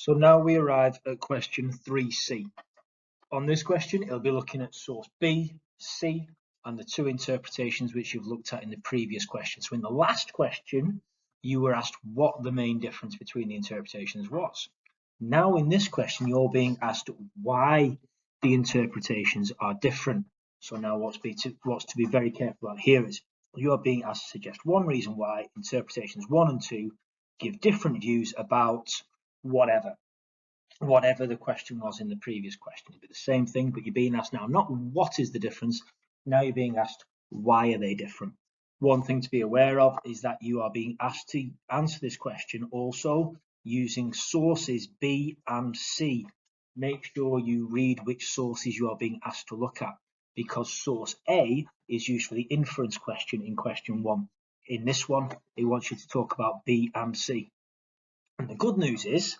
So now we arrive at question 3C. On this question, it'll be looking at source B, C, and the two interpretations which you've looked at in the previous question. So in the last question, you were asked what the main difference between the interpretations was. Now in this question, you're being asked why the interpretations are different. So now what's to be very careful about here is you are being asked to suggest one reason why interpretations 1 and 2 give different views about whatever the question was in the previous question. It'd be the same thing, but you're being asked now not what is the difference, now you're being asked why are they different. One thing to be aware of is that you are being asked to answer this question also using sources B and C. Make sure you read which sources you are being asked to look at, because source A is used for the inference question in question 1. In this one, it wants you to talk about B and C. And the good news is,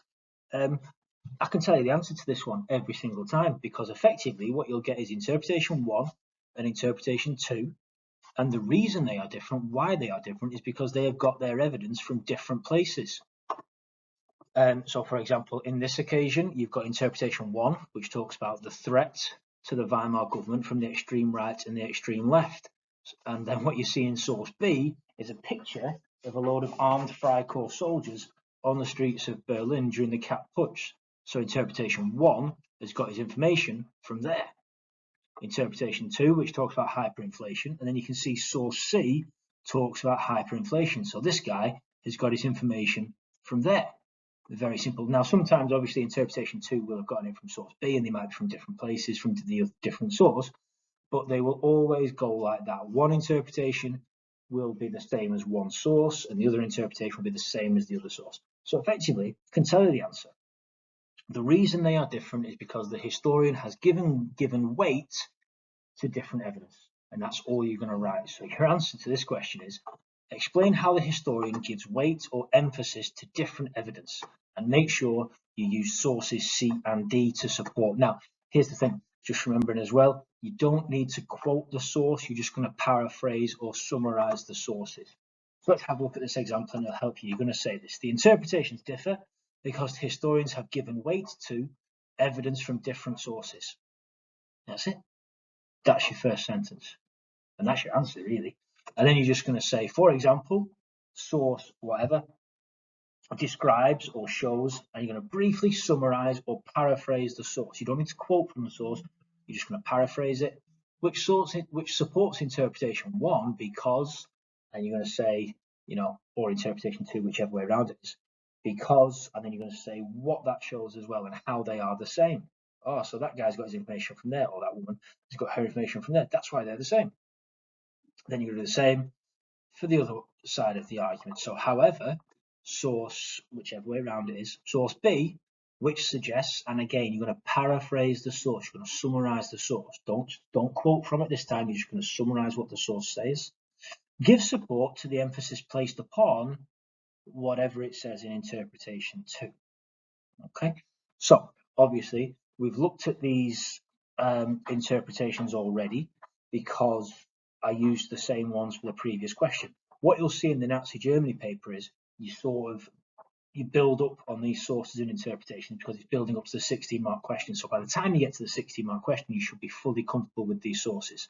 I can tell you the answer to this one every single time, because effectively what you'll get is interpretation 1 and interpretation 2. And the reason they are different, why they are different, is because they have got their evidence from different places. So, for example, in this occasion, you've got interpretation 1, which talks about the threat to the Weimar government from the extreme right and the extreme left. And then what you see in source B is a picture of a load of armed Freikorps soldiers on the streets of Berlin during the Kapp Putsch. So interpretation 1 has got his information from there. Interpretation 2, which talks about hyperinflation, and then you can see source C talks about hyperinflation. So this guy has got his information from there. Very simple. Now, sometimes, obviously, interpretation 2 will have gotten it from source B, and they might be from different places, from the different source, but they will always go like that. One interpretation will be the same as one source, and the other interpretation will be the same as the other source. So effectively, I can tell you the answer. The reason they are different is because the historian has given weight to different evidence, and that's all you're going to write. So your answer to this question is, explain how the historian gives weight or emphasis to different evidence, and make sure you use sources C and D to support. Now, here's the thing, just remembering as well, you don't need to quote the source, you're just going to paraphrase or summarize the sources. So let's have a look at this example and it'll help you. You're going to say this: the interpretations differ because historians have given weight to evidence from different sources. That's it. That's your first sentence. And that's your answer, really. And then you're just going to say, for example, source whatever describes or shows, and you're going to briefly summarize or paraphrase the source. You don't need to quote from the source, you're just going to paraphrase it, which supports interpretation 1 because, and you're going to say, or interpretation 2, whichever way around it is, because, and then you're going to say what that shows as well and how they are the same. Oh, so that guy's got his information from there, or that woman has got her information from there. That's why they're the same. Then you're going to do the same for the other side of the argument. So, however, source, whichever way around it is, source B, which suggests, and again, you're going to paraphrase the source. You're going to summarize the source. Don't quote from it this time. You're just going to summarize what the source says. Give support to the emphasis placed upon whatever it says in interpretation 2. Okay, so obviously we've looked at these interpretations already because I used the same ones for the previous question. What you'll see in the Nazi Germany paper is you build up on these sources and interpretations because it's building up to the 16-mark question. So by the time you get to the 16-mark question, you should be fully comfortable with these sources.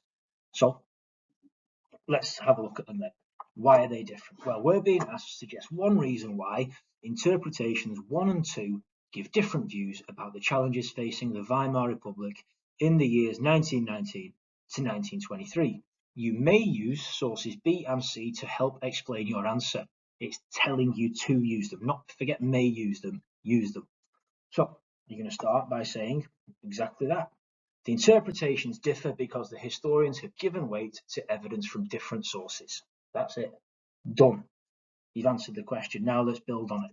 So let's have a look at them then. Why are they different? Well, we're being asked to suggest one reason why interpretations 1 and 2 give different views about the challenges facing the Weimar Republic in the years 1919 to 1923. You may use sources B and C to help explain your answer. It's telling you to use them, not forget may use them, use them. So you're going to start by saying exactly that. The interpretations differ because the historians have given weight to evidence from different sources. That's it. Done. You've answered the question. Now let's build on it.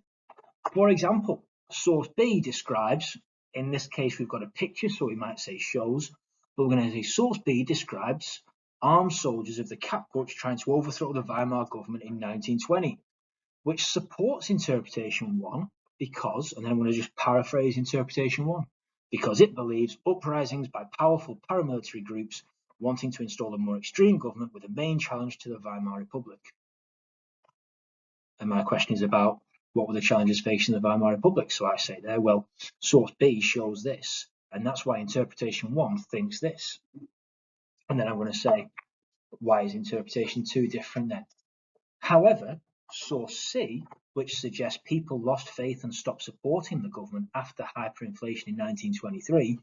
For example, source B describes, in this case we've got a picture, so we might say shows, but we're going to say source B describes armed soldiers of the Kapp Putsch trying to overthrow the Weimar government in 1920, which supports interpretation 1 because, and then I'm going to just paraphrase interpretation 1, because it believes uprisings by powerful paramilitary groups wanting to install a more extreme government were the main challenge to the Weimar Republic. And my question is about what were the challenges facing the Weimar Republic? So I say there, well, source B shows this, and that's why interpretation 1 thinks this. And then I'm going to say, why is interpretation 2 different then? However, source C, which suggests people lost faith and stopped supporting the government after hyperinflation in 1923,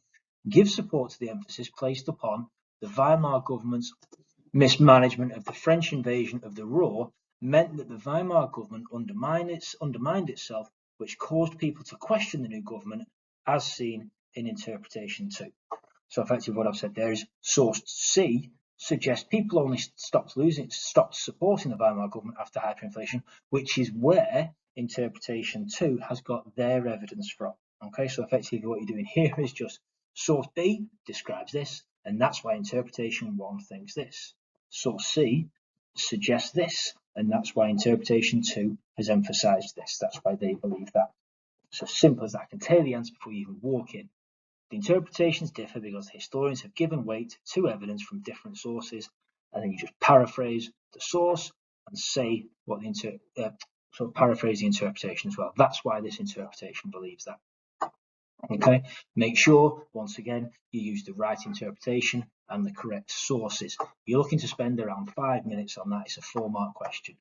gives support to the emphasis placed upon the Weimar government's mismanagement of the French invasion of the Ruhr meant that the Weimar government undermined itself, which caused people to question the new government, as seen in interpretation 2. So effectively what I've said there is source C suggests people only stopped supporting the Weimar government after hyperinflation, which is where interpretation 2 has got their evidence from. Okay, so effectively what you're doing here is just source B describes this, and that's why interpretation 1 thinks this. Source C suggests this, and that's why interpretation 2 has emphasized this. That's why they believe that. So simple as that. I can tell you the answer before you even walk in. The interpretations differ because historians have given weight to evidence from different sources, and then you just paraphrase the source and say what the paraphrase the interpretation as well. That's why this interpretation believes that. Okay, make sure once again you use the right interpretation and the correct sources. You're looking to spend around 5 minutes on that. It's a 4-mark question.